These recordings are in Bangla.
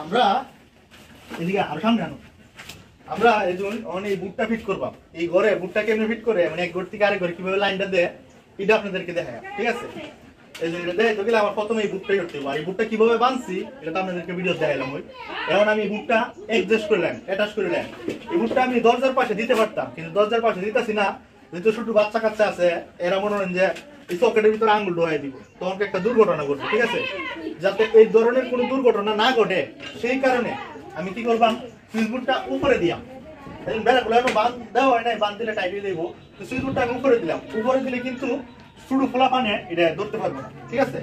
আমরা এদিকে আর সামনে আনো। আমরা এই বুটটা ফিট করবাম। এই ঘরে বুটটা কেমনে ফিট করে মানে এক ঘর থেকে আরেক ঘরে কিভাবে লাইনটা দেয় এটা আপনাদেরকে দেখায়, ঠিক আছে? এই যে এটা দেয় তো গেলে আমার প্রথমে এই বুটটাই করতে হবে। আর এই বুটটা কিভাবে বানছি এটা আপনাদেরকে ভিডিও দেখাইলাম। এখন আমি এই বুটটা অ্যাডজাস্ট করলাম, অ্যাটাচ করলাম। এই বুটটা আমি দরজার পাশে দিতে পারতাম, কিন্তু দরজার পাশে দিতেছি না, যেহেতু ছোট বাচ্চা কাচ্চা আছে এরা মনে হয় যে এই সকেটের ভিতরে আঙুল ঢোকাই দিব, তখন একটা দুর্ঘটনা ঘটবে, ঠিক আছে? যাতে এই ধরনের কোনো দুর্ঘটনা না ঘটে সেই কারণে আমি কি করবাম, সুইচ বোর্ডটা উপরে দিলাম। বেড়াগুলো এখন বাঁধ দেওয়া হয় নাই, বাঁধ দিলে টাইট হয়ে দেবো। তো সুইচ বোর্ডটা আমি উপরে দিলাম। উপরে দিলে কিন্তু শুরু খোলা পানে এটা ধরতে পারবো না, ঠিক আছে?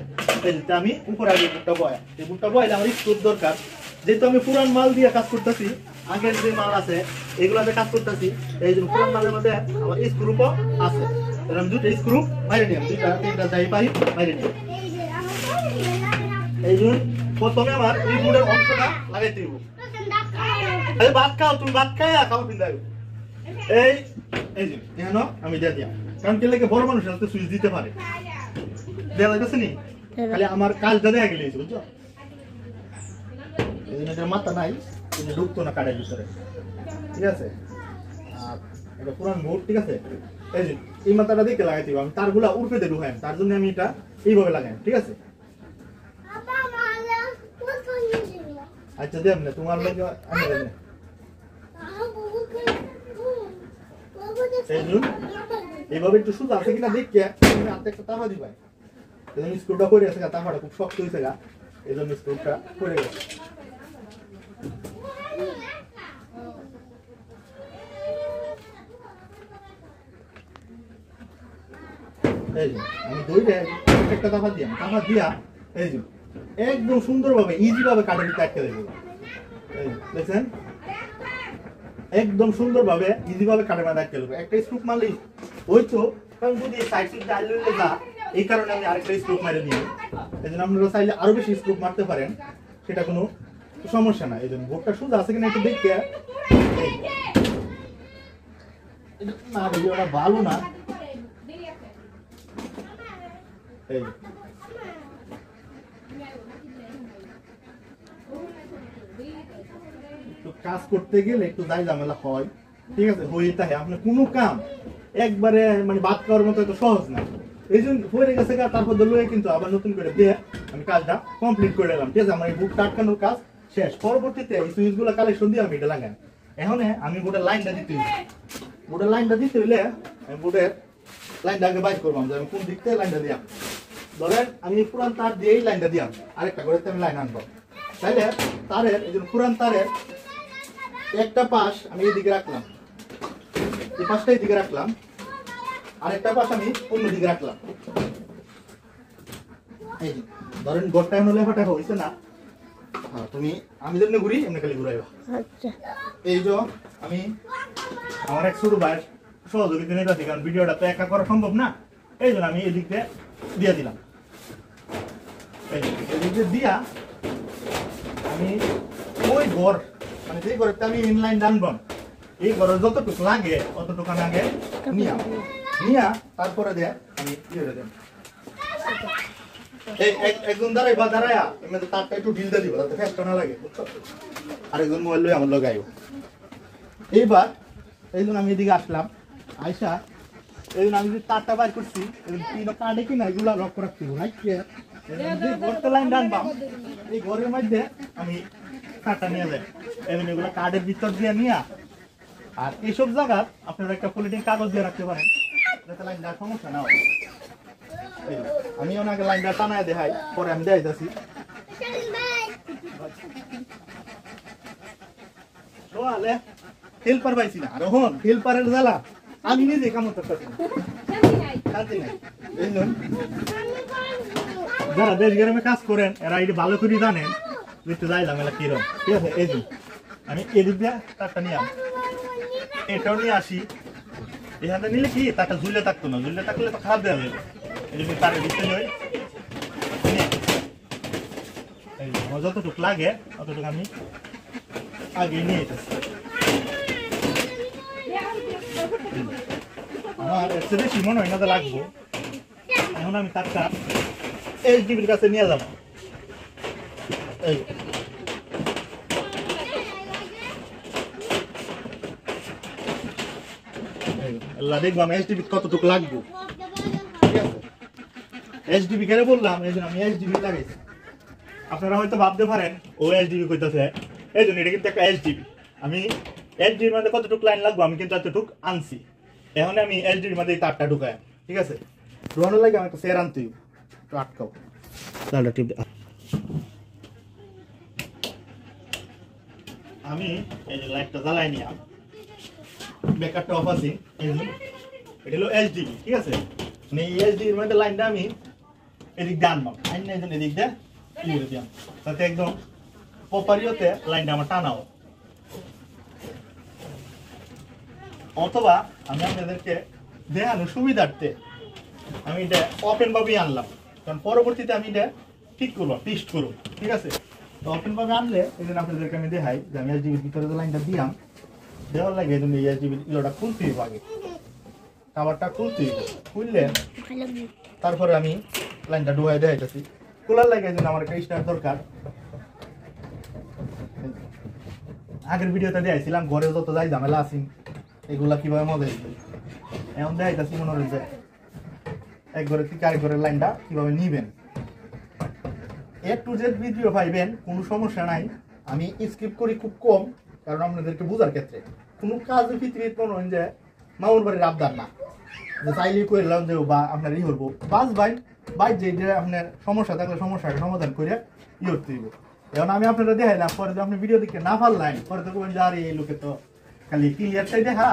আমি উপরে আগে বুটটা বয়া, এই বুটটা বয়ালে আমার স্ক্রুপ দরকার। যেহেতু আমি পুরান মাল দিয়ে কাজ করতেছি, আগের যে মাল আছে এগুলাতে কাজ করতেছি, এই জন্য পুরান মালের মধ্যে আমার স্ক্রুপও আছে। আমি দুটো স্ক্রু বাইরে নিলাম, দুইটা তিনটা যাই পাই বাইরে নিলাম। এই জন্য প্রথমে আমার এই বোর্ডের অংশটা লাগাইতে দিব। আরে ভাত খাও, তুমি ভাত খাইয়া খাও পিন্দাই। এই যে এখানে আমি দিয়ে দিলাম, কারণ কি লাগে বড় মানুষ আছে সুইচ দিতে পারে, দেওয়া লাগতেছে নি, খালি আমার কাজটা দেখা গেলে বুঝছো? এই জন্য এটা মাথা নাই, কিন্তু ঢুকতো না কাঠের ভিতরে, ঠিক আছে? আর এটা পুরান বোর্ড, ঠিক আছে? এই যে এই মাথাটা দিকে লাগাইতে হবে, আমি তারগুলা উড়পেতে ঢুকাই, তার জন্য আমি এটা এইভাবে লাগাই, ঠিক আছে? আচ্ছা দেব না তোমার লাগে আমি দেব না। এইভাবে একটু সুতা আছে কিনা দেখে তুমি হাতে একটা তাফা দিবা। এই জন্য স্ক্রুটা করে আছে, তাফাটা খুব শক্ত হয়েছে গা, এই জন্য স্ক্রুটা করে গেছে। এই যে আমি দইটা একটা তাফা দিলাম, তাফা দিয়া এই যে একদম সুন্দরভাবে ইজি ভাবে কাঠের ভিতরে আটকে দেবো। দেখছেন একদম সুন্দরভাবে ইজি ভাবে কাঠের মধ্যে আটকে দেবো। একটা স্ক্রু মারলেই ওই তো, কারণ যদি সাইড সাইড ডাল লইলে না, এই কারণে আমি আরেকটা স্ক্রু মারে দিই। এই জন্য আপনারা চাইলে আরো বেশি স্ক্রু মারতে পারেন, সেটা কোনো সমস্যা না। এই জন্য বোর্ডটা সোজা আছে কিনা একটু দেখতে না, ভিডিওটা ভালো না। এই কাজ করতে গেলে একটু দায় ঝামেলা হয়, ঠিক আছে? হয়ে থাকে আপনার কোনো কাম একবারে মানে বাদ করার মতো এত সহজ না। এই জন্য হয়ে গেছে, তারপর লয়ে কিন্তু আবার নতুন করে দিয়ে আমি কাজটা কমপ্লিট করে দিলাম, ঠিক আছে? আমার এই বুকটা আটকানোর কাজ শেষ। পরবর্তীতে এই সুইচগুলো কালেকশন দিয়ে আমি এটা লাগাই। এখন আমি বোর্ডের লাইনটা দিতে হইলে, বোর্ডের লাইনটা দিতে হইলে আমি বোর্ডের লাইনটা আগে বাইর করবো, যে আমি কোন দিক থেকে লাইনটা দিলাম। ধরেন আমি পুরান তার দিয়েই লাইনটা দিলাম, আরেকটা করে আমি লাইন আনবো। তাইলে তারের এই জন্য পুরান তারের একটা পাশ আমি এইদিকে রাখলাম, এই পাশটা এইদিকে রাখলাম, আরেকটা পাশ আমি অন্য দিকে রাখলাম। এই ধরেন গোটা এখন লেখাটা হয়েছে না, তুমি আমি যেমনি ঘুরি এমনি খালি ঘুরাইবা। এই যে আমি আমার এক ছোট ভাইয়ের সহযোগিতা নিতে, কারণ ভিডিওটা তো একা করা সম্ভব না, এই জন্য আমি এদিক দিয়ে দিলাম। এদিক দিয়ে দিয়া আমি ওই ঘর মানে যে ঘরে আমি ইনলাইন টানবো, এই ঘরে যতটুকু লাগে অতটুকু আগে নিয়া তারপরে দিয়ে আমি দেব। এই একজন দাঁড়াই বা দাঁড়ায়া এমনি তারটা একটু ঢিল দিয়ে দিব, তাতে ফেসটা না লাগে, বুঝছো? আরেকজন মোবাইল লই আমার লগাইব। এইবার এই জন্য আমি এদিকে আসলাম, আইসা এই জন্য আমি যে তারটা বাইর করছি কাটে কিনা এগুলা লক্ষ্য রাখতে হবে। ঘরটা লাইন টানবাম, এই ঘরের মধ্যে আমি তারটা নিয়ে যাই, এবং এগুলো কার্ডের ভিতর দিয়ে নিয়ে, আর এইসব জায়গা আপনারা একটা পলিথিন কাগজ দিয়ে রাখতে পারেন, যাতে লাইন দেওয়ার সমস্যা না হয়। আমি ওনাকে লাইনটা টানায় দেখাই, পরে আমি দেখাই যাচ্ছি। হেল্পার পাইছি না, আর এখন হেল্পারের জ্বালা আমি নিজে কাম করতেছি, শান্তি নাই। যারা দেশ গ্রামে কাজ করেন এরা এটা ভালো করে জানেন দেখতে যাইলাম এলা কিরম, ঠিক আছে? এই যে আমি এদিক দিয়ে তারটা নিয়ে এটাও নিয়ে আসি, এখানে নিলে কি তারটা ঝুলে থাকতো না, ঝুলে থাকলে তো খারাপ দেওয়া যাবে। এই জন্য তারের ভিতরে নয়, আমার যতটুকু লাগে অতটুকু আমি আগে নিয়ে যেতেছি। আমার এর চেয়ে বেশি মনে হয় না লাগবো। এখন আমি তারটা এইচডিবির কাছে নিয়ে যাবো। এই আল্লাহ দেখবো আমি এইচডিবি কতটুকু লাগবে, ঠিক আছে? এইচডিবি কেন বললাম, এই জন্য আমি এইচডিবি লাগাইছি। আপনারা হয়তো ভাবতে পারেন ও এইচডিবি কইতাছে, এই জন্য এটা কিন্তু একটা এইচডিবি। আমি এইচডিবির মধ্যে কতটুকু লাইন লাগবো আমি কিন্তু এতটুকু আনছি। এখন আমি এইচডিবির মধ্যে এই তারটা ঢুকাই, ঠিক আছে? ঢুকানোর লাগে আমি একটা চেয়ার আনতে হইব, একটু আটকাও তাহলে টিপ। আমি এই যে লাইটটা জ্বালাই নিলাম, ব্যাকআপটা অফ আছে, এটা হলো এইচডিবি, ঠিক আছে? মানে এই এইচডিবির মধ্যে লাইনটা আমি এদিক দিয়ে আনবাম, আইন না এদিক দিয়ে ইয়ে দিলাম, তাতে একদম প্রপারিওতে লাইনটা আমার টানাও। অথবা আমি আপনাদেরকে দেখানোর সুবিধার্থে আমি এটা ওপেন ভাবেই আনলাম, কারণ পরবর্তীতে আমি এটা ঠিক করবো, টেস্ট করবো, ঠিক আছে? তো ওপেন ভাবে আনলে এই জন্য আপনাদেরকে আমি দেখাই যে আমি এইচডিবির ভিতরে যে লাইনটা দিলাম, দেওয়ার লাগে এই জন্য এই এইচডিবির ইলোটা খুলতে হইব, আগে কাভারটা খুলতে হইব। খুললে তারপরে আমি লাইনটা ঢুকাই দেখাইতেছি। খোলার লাগে এই জন্য আমার একটা স্টার দরকার। আগের ভিডিওতে দেখাইছিলাম ঘরে যত যাই ঝামেলা আছি এগুলা কিভাবে মজা দিতে, এখন দেখাইতেছি মনে হয় যে এক ঘরের থেকে আরেক ঘরের লাইনটা কিভাবে নিবেন। A to Z ভিডিও পাইবেন, কোনো সমস্যা নাই। আমি স্কিপ করি খুব কম, কারণ আপনাদেরকে বোঝার ক্ষেত্রে কোনো কাজ পৃথিবীতে মনে হয় যে মামুর বাড়ির আবদার না, যে চাইলেই করলাম যে বা আপনার ই করবো বাস বাই যে আপনার সমস্যা থাকলে সমস্যাটা সমাধান করে ই করতে দিব। এখন আমি আপনারা দেখাইলাম, পরে যদি আপনি ভিডিও দেখে না পারলেন পরে তো বলবেন যে আরে এই লোকে তো খালি ক্লিয়ারটাই দেখা,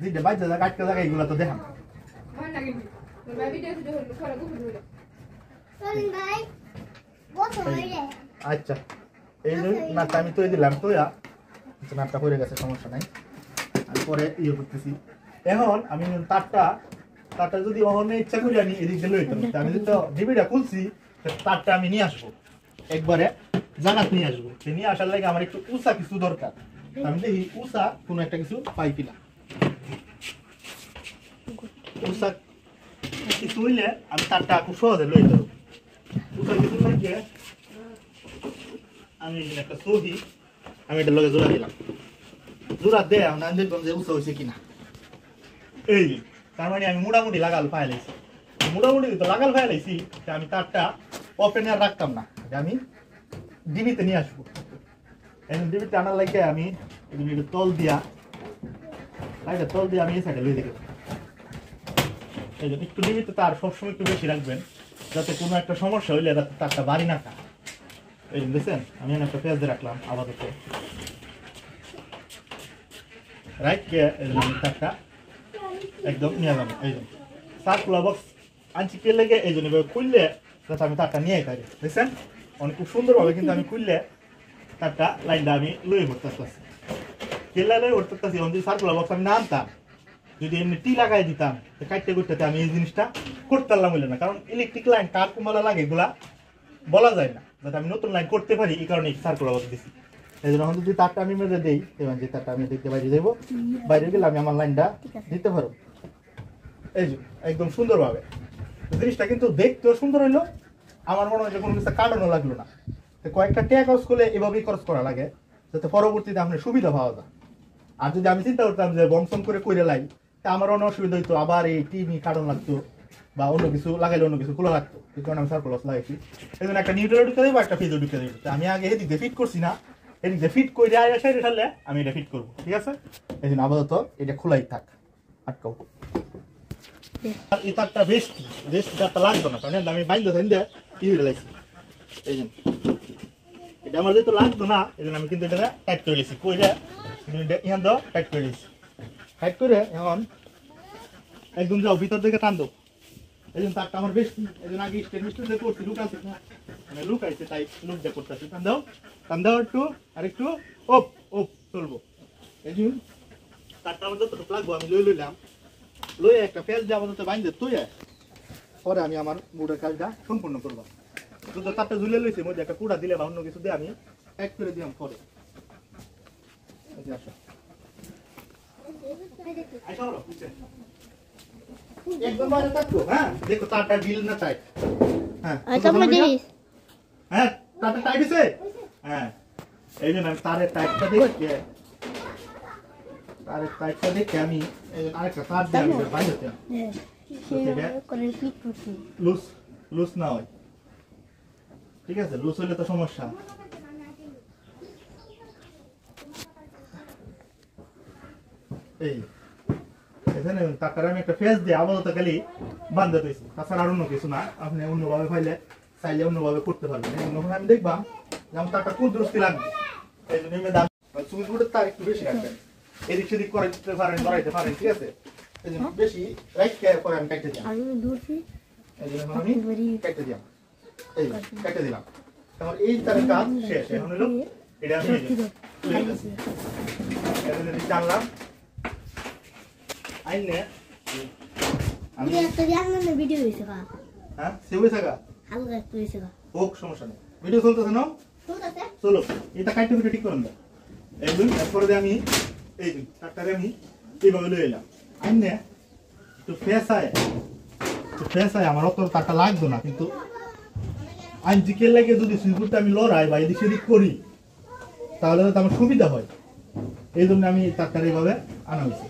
যেটা বাইর জায়গা আটকা জায়গা এগুলো তো দেখান। আচ্ছা এই যে নাটটা আমি তৈরি দিলাম, নাটটা হয়ে গেছে, সমস্যা নাই, আমি পরে ইয়ে করতেছি। এখন আমি তারটা যদি অহনে ইচ্ছা করি আমি এদিক দিয়ে লইতাম, আমি যদি ডিবিটা খুলছি তারটা আমি নিয়ে আসবো, একবারে জানাত নিয়ে আসবো। নিয়ে আসার লাগে আমার একটু উষা কিছু দরকার, আমি দেখি উষা কোনো একটা কিছু পাই কিনা। উষা কিছু হইলে আমি তারটা খুব সহজে লই দেবো। উষা কিছু থাকে আমি একটা সহি আমি এটা লগে জোড়া দিলাম, জোড়া দেয় আমি দেখলাম যে উষা হয়েছে কিনা। এই তার মানে আমি মোটামুটি লাগাল ফাইলাইছি, মোটামুটি তো লাগাল ফাইলাইছি, আমি তারটা ওপেন আর রাখতাম না, আমি ডিবিতে নিয়ে আসবো। ডিবিতে আনার লাগে আমি তল দিয়া আমি এই সাইডে লই দেখি। এই জন্য একটু ডিবিতে তার সবসময় একটু বেশি রাখবেন, যাতে কোনো একটা সমস্যা হইলে যাতে তারটা বাড়ি না খায়। এই জন্য দেখছেন আমি একটা পেঁয়াজ দিয়ে রাখলাম আপাতত, রাইটকে তারটা একদম নিয়ে যাবো। এই জন্য সার্কুলার বক্স আনছি কে লেগে, এই জন্য খুললে যাতে আমি তারটা নিয়ে পারি। দেখছেন অনেক খুব সুন্দরভাবে কিন্তু আমি খুললে তারটা লাইনটা আমি লই করতে আসতেছি, কেলা লই করতে আসতেছি। যদি সার্কুলার বক্স আমি না আনতাম, যদি এমনি টি লাগাই দিতাম কাটতে করতে আমি এই জিনিসটা করতে পারলাম হইলে না, কারণ ইলেকট্রিক লাইন কার কুমালা লাগে এগুলা বলা যায় না, যাতে আমি নতুন লাইন করতে পারি এই কারণে সার্কুলার বক্স দিচ্ছি। এই জন্য যদি তারটা আমি মেরে দিই, এবং যে তারটা আমি দেখতে বাইরে যাবো, বাইরে গেলে আমি আমার লাইনটা দিতে পারবো। এই যে একদম সুন্দরভাবে জিনিসটা কিন্তু দেখতেও সুন্দর হইলো, আমার মনে হয় যে কোনো কিছু কাটানো লাগলো না। কয়েকটা ট্যাগ খরচ করলে এভাবেই খরচ করা লাগে, যাতে পরবর্তীতে আপনার সুবিধা পাওয়া যায়। আর যদি আমি চিন্তা করতাম যে বংশন করে লাই, তা আমার অনেক অসুবিধা হইতো, আবার এই টিভি কাটানো লাগতো বা অন্য কিছু লাগাইলে অন্য কিছু খোলা লাগতো, এই কারণে আমি সার্কুলার লাগাইছি। এই জন্য একটা নিউট্রাল ঢুকে দেবো, একটা ফিজও ঢুকে দেবো। আমি আগে এদিক দিয়ে ফিট করছি না, এদিক দিয়ে ফিট করে সাইডে ফেললে আমি এটা ফিট করবো, ঠিক আছে? এই জন্য আপাতত এটা খোলাই থাক, আটকাও। এই তারটা বেশি তারটা লাগতো না, কারণ আমি বাইন্দা থাইন্দা কি হয়ে লাগছি। এই জন্য এটা আমার যেহেতু লাগতো না, এই জন্য আমি কিন্তু এটা টাইট করে নিয়েছি, কইরা ইহান দাও টাইট করে নিয়েছি। টাইট করে এখন একদম যাও ভিতর দিকে টান দাও। এই জন্য তারটা আমার বেশি, এই জন্য আগে স্টেনলেস করছি, লুকাইছি না, মানে লুকাইছে তাই লুক দিয়ে করতেছি। টান দাও একটু, আর একটু ওপ চলবো। এই জন্য তারটা আমার যতটুকু লাগবো আমি লইলাম, লই একটা ফেস দিয়ে আমাদের বাইন্দে তুই পরে আমি আমার বুটের কাজটা সম্পূর্ণ করবো। যদি তারটা ঝুলে লইছি, মধ্যে একটা কুড়া দিলে বা অন্য কিছু দিয়ে আমি প্যাক করে দিলাম পরে। একদম বাইরে থাকবো, হ্যাঁ দেখো তারটা ঢিল না টাইট। হ্যাঁ তারটা টাইট হয়েছে, হ্যাঁ এই জন্য আমি তারের টাইটটা দেখে আরেকটা একটা দেখে আমি আরেকটা তার দিয়ে আমি বাইরে হতে লুজ লুজ না হয়, ঠিক আছে? লুজ হলে তো সমস্যা। এই এখানে তারপরে আমি একটা ফেস দিয়ে আপাতত খালি বান্ধে দিয়েছি, তাছাড়া আর অন্য কিছু না। আপনি অন্যভাবে পাইলে চাইলে অন্যভাবে করতে পারবেন। অন্যভাবে আমি দেখবাম যেমন তারটা খুব দুরস্তি লাগবে, এই জন্য দাম চুলগুলোর তার একটু বেশি রাখবেন, এদিক সেদিক করাইতে পারেন করাইতে পারেন, ঠিক আছে? এই জন্য বেশি রাইট কেয়ার করে আমি কেটে দিলাম, এই জন্য আমি কেটে দিলাম, এই কেটে দিলাম। তারপর এই তার কাজ শেষ। এখন হলো এটা আমি জানলাম আইনে আমি একটা জানলাম ভিডিও হইছে কা, হ্যাঁ সেও হইছে কা, হালকা একটু হইছে কা, হোক সমস্যা নেই। ভিডিও চলতেছে না? চলতেছে। চলো এটা কাটতে ভিডিও ঠিক করুন। এই দুই এরপরে আমি এই দুই কাটটারে আমি এইভাবে লয়ে এলাম আইনে একটু ফেসায় আমার অত তারটা লাগতো না, কিন্তু আইন জিকের লাগে যদি সুইপুরটা আমি লড়াই বা এদিক সেদিক করি তাহলে তো আমার সুবিধা হয়। এই জন্য আমি তারটারে এইভাবে আনা হয়েছে,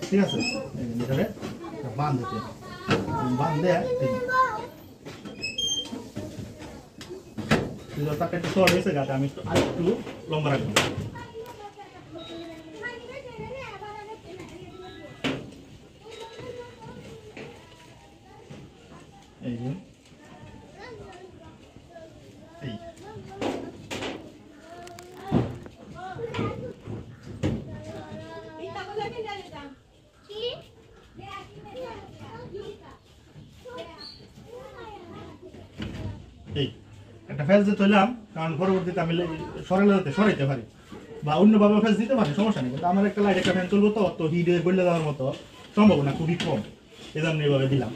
ঠিক আছে? এটারে বাঁধতে বাঁধে তারটা একটু শর্ট হয়েছে গাটা, আমি একটু আর একটু লম্বা রাখবো। এই যে এই একটা ফেস দিয়ে চললাম, কারণ পরবর্তীতে আমি সরাইতে পারি বা অন্যভাবে ফেস দিতে পারি, সমস্যা নেই। কিন্তু আমার একটা লাইট একটা ফ্যান চলবো, তো হিটে বললে দেওয়ার মতো সম্ভাবনা খুবই কম, এই জন্য এইভাবে দিলাম।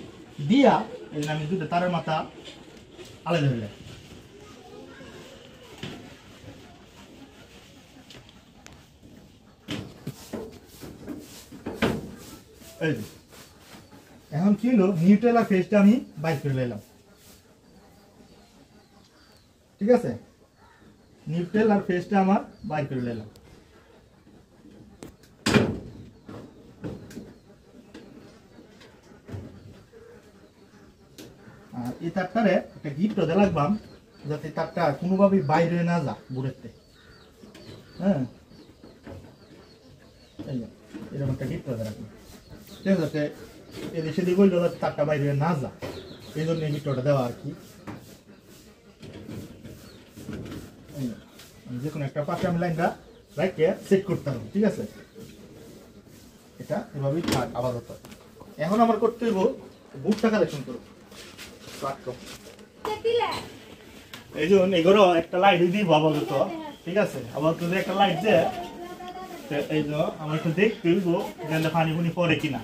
দিয়া এই আমি দুটো তারের মাথা আলাদা হয়ে যায়। এই এখন কি হলো, নিউট্রাল আর ফেসটা আমি বাইর করে নিলাম, ঠিক আছে? নিউট্রাল আর ফেসটা আমার বাইর করে নিলাম। আর এই তারটারে একটা গিফট দিয়ে লাগবাম, যাতে তারটা কোনোভাবেই বাইরে না যা বুড়েতে, হ্যাঁ? এরকম একটা গিফট দিয়ে রাখবো, ঠিক আছে? যাতে এদিক সেদিক বললো যাতে তারটা বাইরে না যা, এই জন্য এই গিফটটা দেওয়া আর কি। যে কোনো একটা পাশে আমি লাইনটা রাখে সেট করতে হবে, ঠিক আছে? এটা এভাবেই থাক আপাতত। এখন আমার করতে হইব বুটটা কালেকশন করব। এই জন্য এগুলো একটা লাইট দিব আপাতত, ঠিক আছে? আপাতত একটা লাইট দিয়ে এই যে আমার একটু দেখতে হইব যে পানি পুনি পরে কিনা।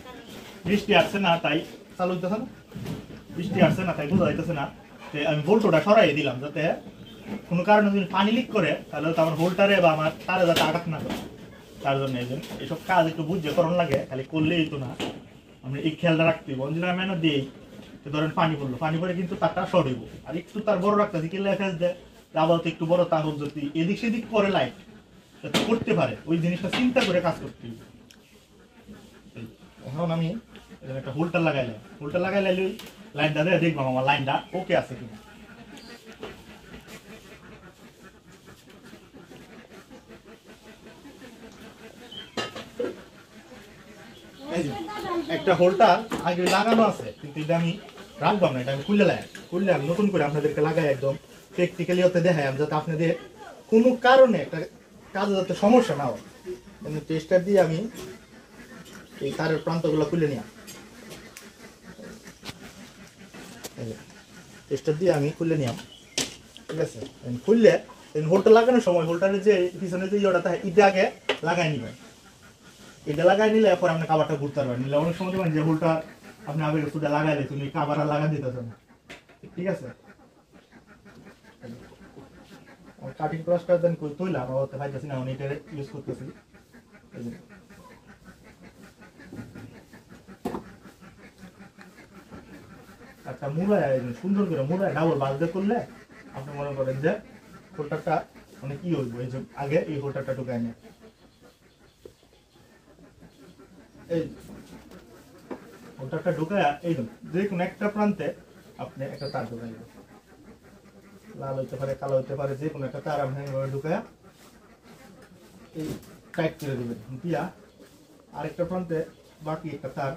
বৃষ্টি আসছে না তাই চালু হইতেছে না, বৃষ্টি আসছে না তাই বোঝা যাইতেছে না। আমি ভোল্টটা সরাই দিলাম, যাতে কোনো কারণে যদি পানি লিক করে তাহলে তো আমার ভোল্টারে বা আমার তারে যাতে আঘাত না করে, তার জন্য এই জন্য এইসব কাজ একটু বুঝে করণ লাগে, খালি করলেই তো না, আমি এই খেয়ালটা রাখতে হইব। যদি আমি এনে দিই ধরেন পানি পড়লো, পানি পরে কিন্তু তারটা শর্ট হইব, আর একটু তার বড় রাখতে হবে, কিনলে ফেস দেয় আপাতত একটু বড় তার হোক, যদি এদিক সেদিক করে লাইট যাতে করতে পারে ওই জিনিসটা চিন্তা করে কাজ করতে হবে। এখন আমি একটা হোল্টার লাগাইলাম, হোল্টার লাগাইলে লাইনটা দিয়ে দেখবো আমার লাইনটা ওকে আছে কিনা। একটা হোল্টার আগে লাগানো আছে, কিন্তু এটা আমি রাখবো না, এটা আমি খুললে আমি নতুন করে আপনাদেরকে লাগাই একদম প্র্যাকটিক্যালি হতে দেখাই, যাতে আপনাদের কোনো কারণে একটা কাজে যাতে সমস্যা না হয়। টেস্টার দিয়ে আমি এই তারের প্রান্তগুলো খুলে নিলাম, টেস্টার দিয়ে আমি খুলে নিলাম, ঠিক আছে? খুললে হোল্টার লাগানোর সময় হোল্টারের যে পিছনে যে ইয়েটা থাকে এটা আগে লাগাই নিবেন, এটা লাগাই নিলে এরপর আপনি কাবারটা ঘুরতে পারবেন। নিলে অনেক সময় দেখবেন যে হোলটা আপনি আগে সুদা লাগাইলে তুমি কাবার আর লাগা দিতেছেন, ঠিক আছে? কাটিং ব্রাশটা দেন কই তুইলাম ওতে পাইতেছি না, আমি এটা ইউজ করতেছি। একটা মুড়ায় সুন্দর করে মুড়ায় ডাবল বাজতে করলে আপনি মনে করেন যে হোল্টারটা মানে কি হইব। এই যে আগে এই হোল্টারটা ঢুকায় নিয়ে এই ওটাটা ঢুকায়া এই যে কোনো একটা প্রান্তে আপনি একটা তার ঢুকাই দেবেন, লাল হইতে পারে কালো হইতে পারে, যে কোনো একটা তার আপনি ঢুকায়া এই টাইট করে দিবেন, দিয়া আরেকটা প্রান্তে বাকি একটা তার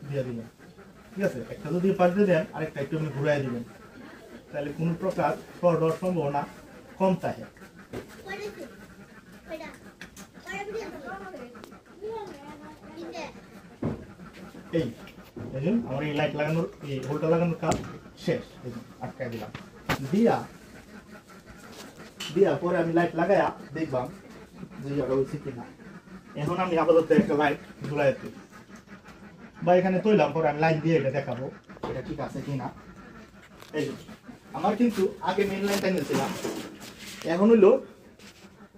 দিয়ে দিবেন। ঠিক আছে, একটা যদি পাল্টে দেন আরেকটা একটু আপনি ঘুরাই দিবেন, তাহলে কোনো প্রকার শর্ট হওয়ার সম্ভাবনা কম থাকে। এই দেখুন আমার এই লাইট লাগানোর এই হোলটা লাগানোর কাজ শেষ, আটকাই দিলাম। দিয়া পরে আমি লাইট লাগায়া দেখবাম যে জায়গা হচ্ছে কিনা। এখন আমি আপাতত একটা লাইট ঝুলাই দিই বা এখানে তৈলাম, পরে আমি লাইট দিয়ে এটা দেখাবো এটা ঠিক আছে কিনা। এই আমার কিন্তু আগে মেইন লাইনটা নিয়েছিলাম, এখন হইলো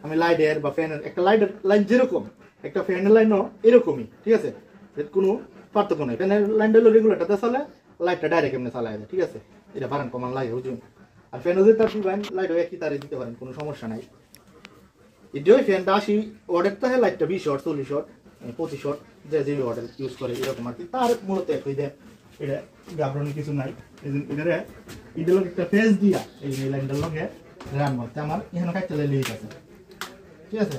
আমি লাইটের বা ফ্যানের একটা লাইটের লাইন যেরকম একটা ফ্যানের লাইনও এরকমই। ঠিক আছে, কোনো পার্থক্য নেই। ফ্যানের লাইনটা হলো রেগুলেটরটা চালে, লাইটটা ডাইরেক্ট এমনি চালায় যায়। ঠিক আছে, এটা বারান কমান লাগে বুঝুন। আর ফ্যানও যদি তার দিবেন লাইটও একই তারে দিতে পারেন, কোনো সমস্যা নাই। এটাও ফ্যানটা 80 ওয়াটের থাকে, লাইটটা 20 ওয়াট 40 ওয়াট 25 ওয়াট যে যে ওয়াটের ইউজ করে এরকম আর কি। তার মূলত একই দেয়, এটা গাবরানোর কিছু নাই। এটারে এটার লগে একটা ফেস দিয়া এই লাইনটার লগে রান করতে আমার এখানে কাটতে লিক আছে। ঠিক আছে,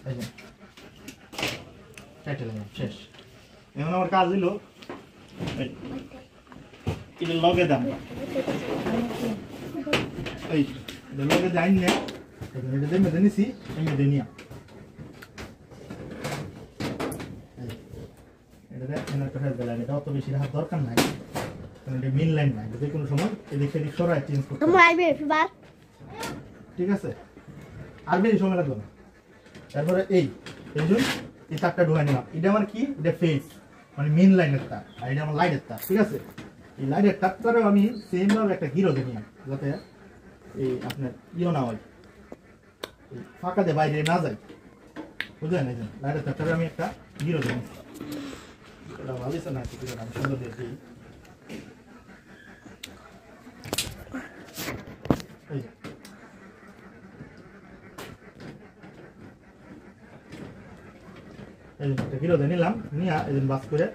এই যে কাটতে লাগে শেষ। এখন আমার কাজ হইলো এটা লগে দাম এই এটা লগে যাই না, এটা দেন মেদে নিছি আমি দেনিয়া এটা দেখেন একটা ফেস লাইন, এটা অত বেশি হাত দরকার নাই, কারণ এটা মেইন লাইন নাই। যে কোনো সময় এদিক সেদিক সরাই চেঞ্জ করতে পারবেন। ঠিক আছে, আর বেশি সময় লাগবে না। তারপরে এই জন্য এই তারটা ঢুকাই নিলাম। এটা আমার কি, এটা ফেস মানে মেইন লাইনের তার, আর এটা আমার লাইটের তার। ঠিক আছে, এই লাইটের তারটারও আমি সেম ভাবে একটা হিরো দিই যাতে এই আপনার ইয়ে না হয়, ফাঁকা দিয়ে বাইরে না যায়, বুঝলেন? এই লাইটের তারটারও আমি একটা হিরো দিই, এটা ভালো না আমি সুন্দর দিয়ে দিই। এই হিরো দিয়ে নিলাম, নিয়ে এই বাস করে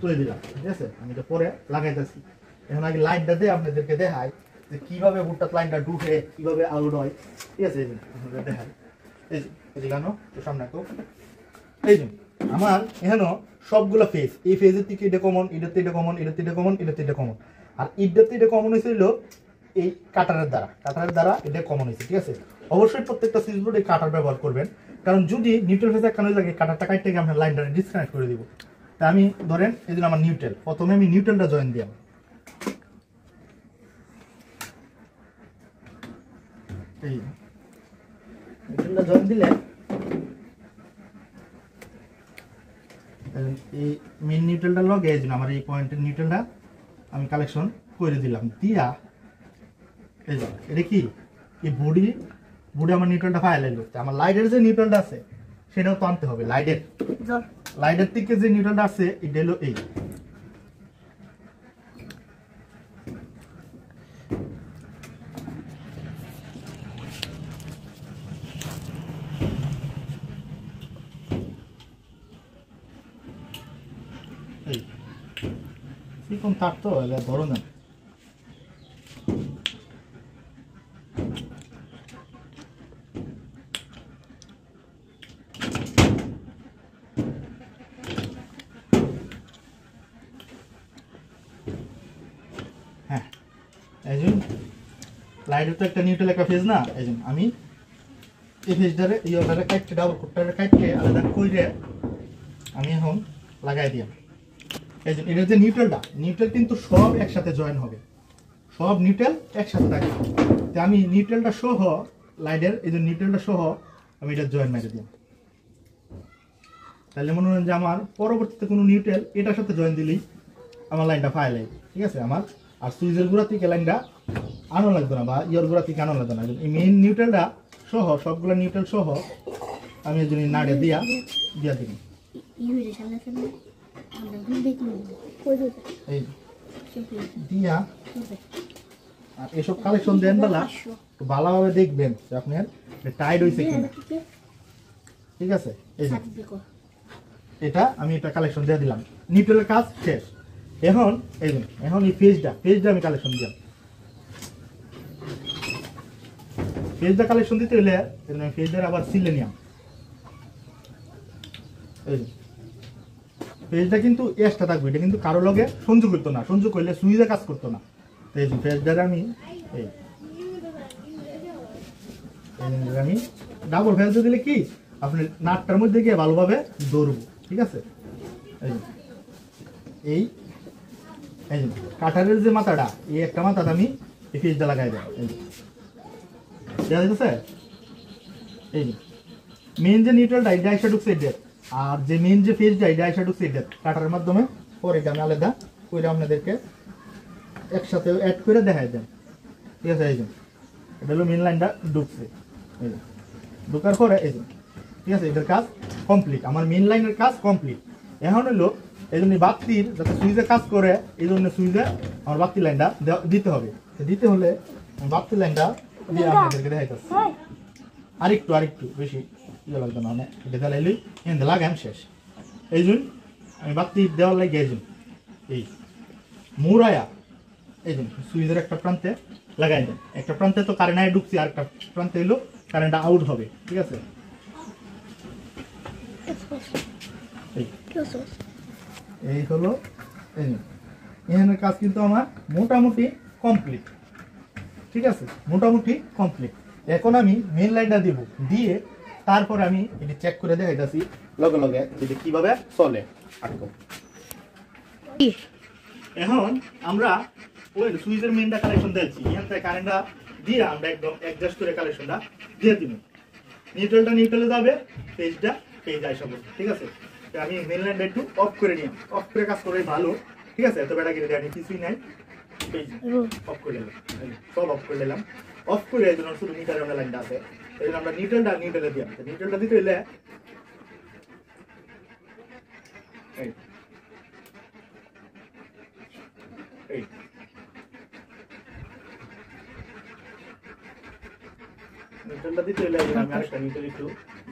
তুলে দিলাম। ঠিক আছে, আমি এটা পরে লাগাইতেছি। এখন আগে লাইটটা দিয়ে আপনাদেরকে দেখাই যে কিভাবে ভুট্টা লাইনটা ঢুকে কিভাবে আউট হয়। ঠিক আছে, এই যে দেখাই, এই যে গানো সামনে তো এই যে আমার এখানে সবগুলো ফেজ, এই ফেজের থেকে এটা কমন, এটাতে এটা কমন, এটাতে এটা কমন, এটাতে এটা কমন, আর এটাতে এটা কমন হয়েছিল এই কাটারের দ্বারা এটা কমন হয়েছে। ঠিক আছে, অবশ্যই প্রত্যেকটা সুইচ বোর্ডে কাটার ব্যবহার করবেন, কারণ যদি নিউট্রাল ফেজ একখানে লাগে কাটারটা কাটতে গিয়ে আপনার লাইনটা ডিসকানেক্ট করে দিব। তা আমি ধরেন এই জন্য আমার নিউট্রাল, প্রথমে আমি নিউট্রালটা জয়েন দিলাম। এই নিউট্রালটা জয়েন দিলে এই মেইন নিউট্রালটা লগে এই জন্য আমার এই পয়েন্টের নিউট্রালটা আমি কালেকশন করে দিলাম। দিয়া এই যে এটা কি এই বডি আমার নিউট্রালটা ফাইল এলো, আমার লাইটের যে নিউট্রালটা আছে সেটাও তো আনতে হবে। লাইটের থেকে যে নিউট্রালটা আছে এটা হলো এই কোন তার তো ধরো না। হ্যাঁ, এই জন্য লাইটের তো একটা নিউট্রাল একটা ফেজ না, এই জন্য আমি এই ফেজটারে এই অর্ডারে কাটতে ডাবল কোটটারে কাটতে আলাদা কইরে আমি এখন লাগাই দিলাম। এই জন্য এটা যে নিউট্রাল কিন্তু সব একসাথে জয়েন হবে, সব নিউট্রাল একসাথে থাকবে। তো আমি নিউট্রালটা সহ লাইটের এই যে নিউট্রালটা সহ আমি এটা জয়েন মেরে দিলাম। তাহলে মনে হয় যে আমার পরবর্তীতে কোনো নিউট্রাল এটার সাথে জয়েন দিলেই আমার লাইনটা ফাইল হয়। ঠিক আছে, আমার আর সুইচের গোড়া থেকে লাইনটা আনো লাগবে না বা ইয়র গোড়া থেকে আনো লাগবে না। এই মেইন নিউট্রালটা সহ সবগুলো নিউট্রাল সহ আমি এই জন্য নাড়ে দিয়া দিই। এই দিয়া আর এসব কালেকশন দেন বেলা ভালোভাবে দেখবেন যে আপনার টাইট হয়েছে কিনা। ঠিক আছে, এই যে এটা আমি এটা কালেকশন দিয়ে দিলাম, নিউট্রালের কাজ শেষ। এখন এই যে এখন এই পেজটা আমি কালেকশন দিলাম। পেজটা কালেকশন দিতে হলে আমি পেজটা আবার সিলেনিয়াম, এই যে পেজটা কিন্তু এক্সট্রা থাকবে, এটা কিন্তু কারো লগে সংযোগ করতো না, সংযোগ করলে সুইচে কাজ করতো না। তো এই যে পেজটা আমি আমি ডাবল ফেলতে দিলে কি আপনি নাটটার মধ্যে গিয়ে ভালোভাবে দৌড়বো, ঠিক আছে। এই এই যে কাটারের যে মাথাটা, এই একটা মাথাটা আমি এই পেজটা লাগাই দেয়, এই দেখা যাচ্ছে। এই যে মেন যে নিউট্রালটা এটা আইসা ঢুকছে এটা, আর যে মেন যে পেজটা এটা আইসা ঢুকছে এটা কাটারের মাধ্যমে। পরে এটা আমি আলাদা করে আপনাদেরকে একসাথে অ্যাড করে দেখাই দেন, ঠিক আছে। এই যে এটা হলো মেন লাইনটা ঢুকছে, এই যে ঢোকার পরে এই যে ঠিক আছে, এটার কাজ কমপ্লিট, আমার মেন লাইনের কাজ কমপ্লিট। এখন হলো এই জন্য বাতির যাতে সুইচে কাজ করে, এই জন্য সুইচে আমার বাতি লাইনটা দিতে হবে। দিতে হলে বাতি লাইনটা দিয়ে আপনাদেরকে দেখাইতেছি। আরেকটু বেশি ইয়ে লাগবে না, এটা দিলেই এখানে লাগাম শেষ। এই জন্য আমি বাতি দেওয়ার লাগে এই জন্য এই মুরায়া এই জন্য সুইচের একটা প্রান্তে লাগাই দেন, একটা প্রান্তে তো কারেন্ট আয় ঢুকছি, আর একটা প্রান্তে হলো কারেন্টটা আউট হবে, ঠিক আছে। এই হলো এখানের কাজ কিন্তু আমার মোটামুটি কমপ্লিট, ঠিক আছে, মোটামুটি কমপ্লিট। এখন আমি মেন লাইনটা দিব, দিয়ে তারপরে আমি এটি চেক করে দেখাইতেছি লগে লগে যেটা কিভাবে চলে। এখন আমরা ওই সুইচের মেনটা কানেকশন দিয়েছি, এখান থেকে কারেন্টটা দিয়ে আমরা একদম অ্যাডজাস্ট করে কানেকশনটা দিয়ে দিব। নিউট্রালটা নিউট্রালে যাবে, পেজটা পেজ আইসা বলবে, ঠিক আছে। আমি মেন লাইনটা একটু অফ করে নিই, অফ করে কাজ করে ভালো, ঠিক আছে। এত বেটা গেলে আমি কিছুই নাই, অফ করে নিলাম, সব অফ করে নিলাম। অফ করে এই জন্য শুধু মিটারের লাইনটা আছে, এই জন্য আমরা নিউট্রালটা নিউট্রালে দিলাম। নিউট্রালটা দিতে হলে এই নিউট্রালটা দিতে হলে আমি আরেকটা নিউট্রাল একটু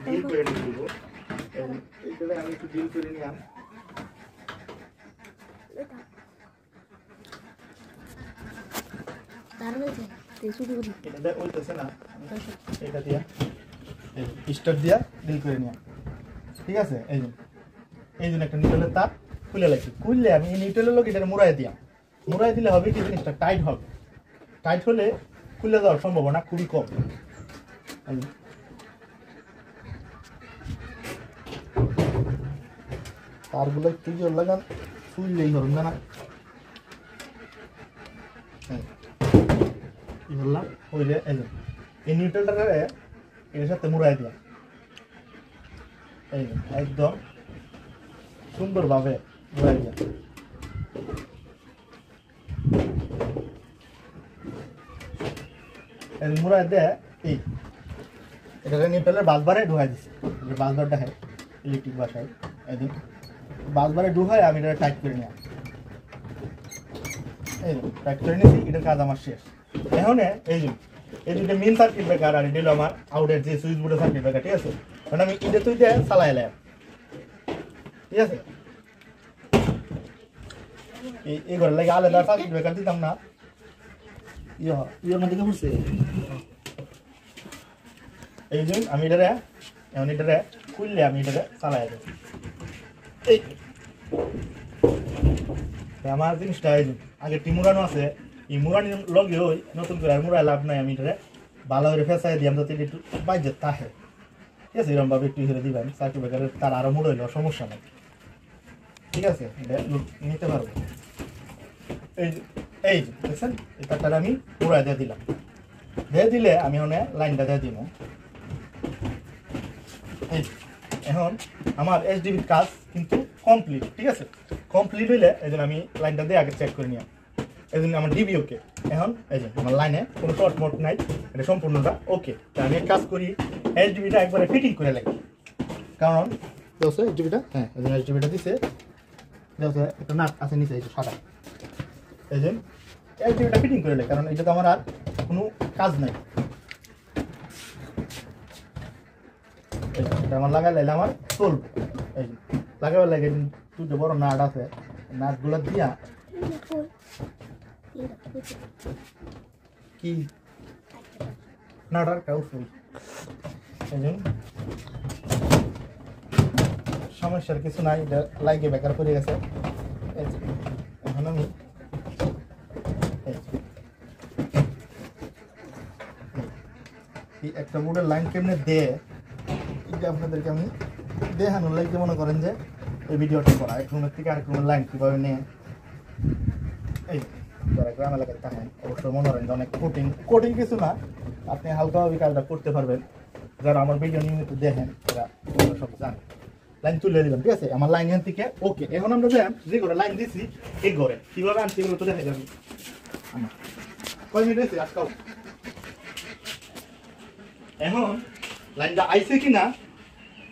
ডিল করে দিব, এইটা আমি একটু ডিল করে নিলাম। এটা ওইতেছে না, এটা দিয়া স্টার দিয়া ডিল করে নিলাম, ঠিক আছে। এই জন্য একটা নিউট্রালের তার খুলে লাগছে, খুললে আমি এই নিউট্রালের লোক এটা মুড়াই দিলাম। মুড়াই দিলে হবে কি জিনিসটা টাইট হবে, টাইট হলে খুলে যাওয়ার সম্ভাবনা খুবই কম। তারগুলো একটু জোর লাগান, খুললেই ধরুন না হইলে এই নিউট্রালটা এর সাথে মুড়াই দিলাম, একদম সুন্দরভাবে মুড়াই দিলাম। মুড়াই দেয় এই এটা নিউট্রালের বাসবারে ঢুকাই দিচ্ছি, বাসবার দেখায় ইলেকট্রিক বাসায়, একদিন বাসবারে ঢুকায় আমি এটা টাইট করে নিলাম, এই টাইট করে নিয়েছি। এটার কাজ আমার শেষ। এখন এই দুটো মেন সার্কিট ব্রেকার আর এটা হলো আমার আউটের যে সুইচ বোর্ডের সার্কিট ব্রেকার, ঠিক আছে। কারণ আমি এটা তুই চালাই এলাম, ঠিক আছে। এই ঘরের লাগে আলাদা সার্কিট ব্রেকার দিতাম না, ইয়ের মধ্যে পড়ছে। এই জন্য আমি এটারে এখন এটারে খুললে আমি এটারে চালাই দেব। আমার জিনিসটা আগে টিমুরানো আছে, এই মুরানির লগে ওই নতুন করে আর মুরায় লাভ নাই। আমি এটারে ভালো করে ফেসাই দিলাম যাতে একটু বাইজে তাহে, ঠিক আছে। এরকম ভাবে একটু ধরে দিবেন, সার্কিট ব্রেকারের তার আরো মুড় হইলেও সমস্যা নেই, ঠিক আছে। এটা নিতে পারবো। এই দেখছেন এই তারটা আমি মুড়ায় দিয়ে দিলাম, দিয়ে দিলে আমি লাইনটা দিয়ে দিব। এখন আমার এইচডিবির কাজ কিন্তু কমপ্লিট, ঠিক আছে। কমপ্লিট হইলে এই জন্য আমি লাইনটা দিয়ে আগে চেক করে নিলাম, এই জন্য আমার ডিবি ওকে। এখন এই যে আমার লাইনে কোনো শর্ট মোট নাই, এটা সম্পূর্ণটা ওকে। আমি এক কাজ করি, এইচডিবিটা একবারে ফিটিং করে লাগি, কারণ দেখছো এইচডিবিটা, হ্যাঁ এই জন্য এইচডিবিটা দিছে, দেখছো একটা নাট আছে নিচে, এই সাদা, এই যে এইচডিবিটা ফিটিং করে লাগে, কারণ এটা তো আমার আর কোনো কাজ নাই। এটা আমার লাগাইলে আমার চলবে, এই লাগাবার লাগে দুটো বড় নাট আছে, নাটগুলো দিয়া কি নাট আর কাউফুল সমস্যার কিছু নাই, এটা লাগে বেকার করে গেছে। এখন আমি একটা বোর্ডের লাইন কেমনে দে এটা আপনাদেরকে আমি দেখানোর লাগে মনে করেন যে এই ভিডিওটা করা, এক রুমের থেকে আরেক রুমের লাইন কীভাবে নেয়। এই যারা গ্রাম এলাকায় থাকেন অবশ্যই মনে করেন যে অনেক কঠিন কিছু না, আপনি হালকাভাবে কাজটা করতে পারবেন। যারা আমার ভিডিও নিয়মিত দেখেন তারা সব জানেন। লাইন তুলে দিলাম, ঠিক আছে, আমার লাইন এখান থেকে ওকে। এখন আমরা যে ঘরে লাইন দিচ্ছি এই ঘরে কীভাবে আনছি এগুলো তো দেখা যাবে। আমার কয় মিনিট হয়েছে আজকাল। এখন লাইনটা আইছে কিনা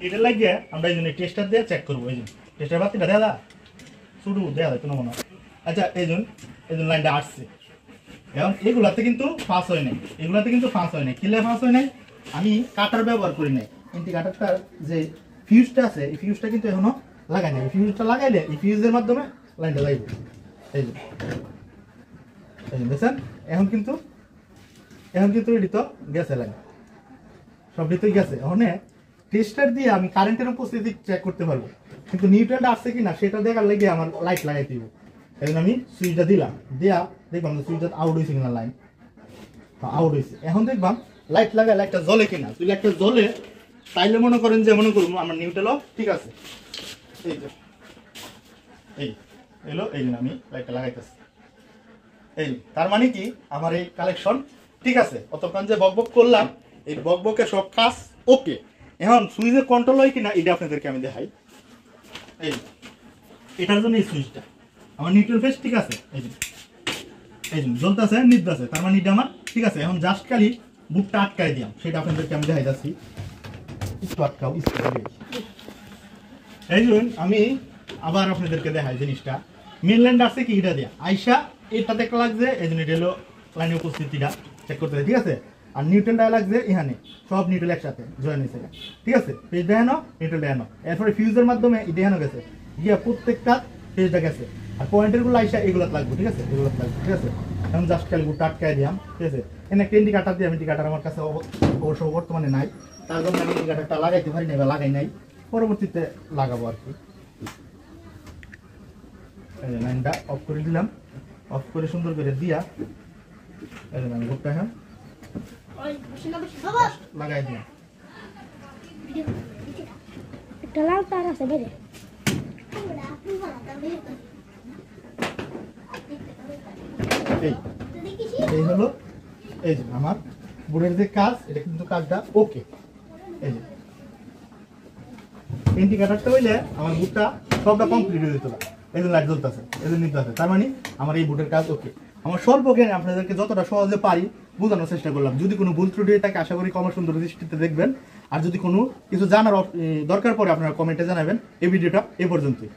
এটা লাগিয়ে আমরা এই জন্য টেস্টার দিয়ে চেক করবো। এই জন্য টেস্টার বাতিটা দেওয়া শুরু দেওয়া যায় কোনো মনে হয়। আচ্ছা এই জন্য লাইনটা আসছে। এখন এগুলাতে কিন্তু ফাঁস হয় নাই, এগুলাতে কিন্তু ফাঁস হয় নাই। কিলে ফাঁস হয় নাই, আমি কাটার ব্যবহার করি নাই। কিন্তু কাটারটার যে ফিউজটা আছে এই ফিউজটা কিন্তু এখনো লাগাই নাই। এই ফিউজটা লাগাইলে এই ফিউজের মাধ্যমে লাইনটা লাগবে। এই জন্য দেখছেন এখন কিন্তু এটি তো গেছে লাইন, সব দিতেই গেছে। ওখানে টেস্টার দিয়ে আমি কারেন্টের উপস্থিতি চেক করতে পারবো, কিন্তু নিউট্রালটা আসছে কিনা সেটা দেখার লেগে আমার লাইট লাগাই দিব। এই জন্য আমি সুইচটা দিলাম, দেয়া দেখলাম সুইচটা আউট হয়েছে কিনা, লাইন আউট হয়েছে। এখন দেখবাম লাইট লাগাই লাইটটা জ্বলে কিনা। যদি লাইটটা জ্বলে তাইলে মনে করেন যে মনে করবো আমার নিউট্রালও ঠিক আছে। এই যে এই এলো, এই জন্য আমি লাইটটা লাগাইতেছি। এই তার মানে কি আমার এই কালেকশন ঠিক আছে। অতক্ষণ যে বকবক করলাম এই বকবকে সব কাজ ওকে। এখন সুইচের কন্ট্রোল হয় কিনা এটা আপনাদেরকে আমি দেখাই। এই এটার জন্য এই সুইচটা আমার নিউট্রাল ফেজ ঠিক আছে। এই যে জ্বলতেছে নিভতেছে, তার মানে এটা আমার ঠিক আছে। এখন জাস্ট খালি বুকটা আটকাই দিলাম, সেটা আপনাদেরকে আমি দেখাই যাচ্ছি। একটু আটকাও, এই জন্য আমি আবার আপনাদেরকে দেখাই জিনিসটা। মেন লাইনটা আছে কি এটা দিয়া আইসা এটা দেখতে লাগছে, এই জন্য এটা হলো লাইনের উপস্থিতিটা চেক করতে হবে, ঠিক আছে। আর নিউট্রালটা লাগছে এখানে, সব নিউট্রাল একসাথে জয়েন হয়েছে, ঠিক আছে। পেজ দেখানো নিউট্রাল দেখানো, এরপরে ফিউজের মাধ্যমে দেখানো গেছে গিয়া প্রত্যেকটা পেজটা গেছে। আর পয়েন্টের গুলো আইসা এগুলো লাগবে, ঠিক আছে, এগুলো লাগবে, ঠিক আছে। এখন জাস্ট খালি বুকটা আটকাই দিলাম, ঠিক আছে। এখানে একটা ইন্ডিকেটার দিয়ে, ইন্ডিকেটার আমার কাছে অবশ্য বর্তমানে নাই, তার জন্য আমি ইন্ডিকেটারটা লাগাইতে পারি না বা লাগাই নাই, পরবর্তীতে লাগাবো আর কি। লাইনটা অফ করে দিলাম, অফ করে সুন্দর করে দিয়া আমি বুকটা হ্যাঁ লাগাই দিলাম। একটা লাল তার আছে বেরে এই হলো এই যে আমার বোর্ডের যে কাজ, এটা কিন্তু কাজটা ওকে। এই যে ইন্ডিকেটরটা হইলে আমার বুটটা সবটা কমপ্লিট হয়ে যেত, এই যে লাইট জ্বলতেছে, এই যে নিতে আছে, তার মানে আমার এই বুটের কাজ ওকে। আমার স্বল্প জ্ঞানে আপনাদেরকে যতটা সহজে পারি বোঝানোর চেষ্টা করলাম। যদি কোনো ভুল ত্রুটি থাকে আশা করি কমেন্ট সুন্দর দৃষ্টিতে দেখবেন। আর যদি কোনো কিছু জানার দরকার পড়ে আপনারা কমেন্টে জানাবেন। এই ভিডিওটা এই পর্যন্তই।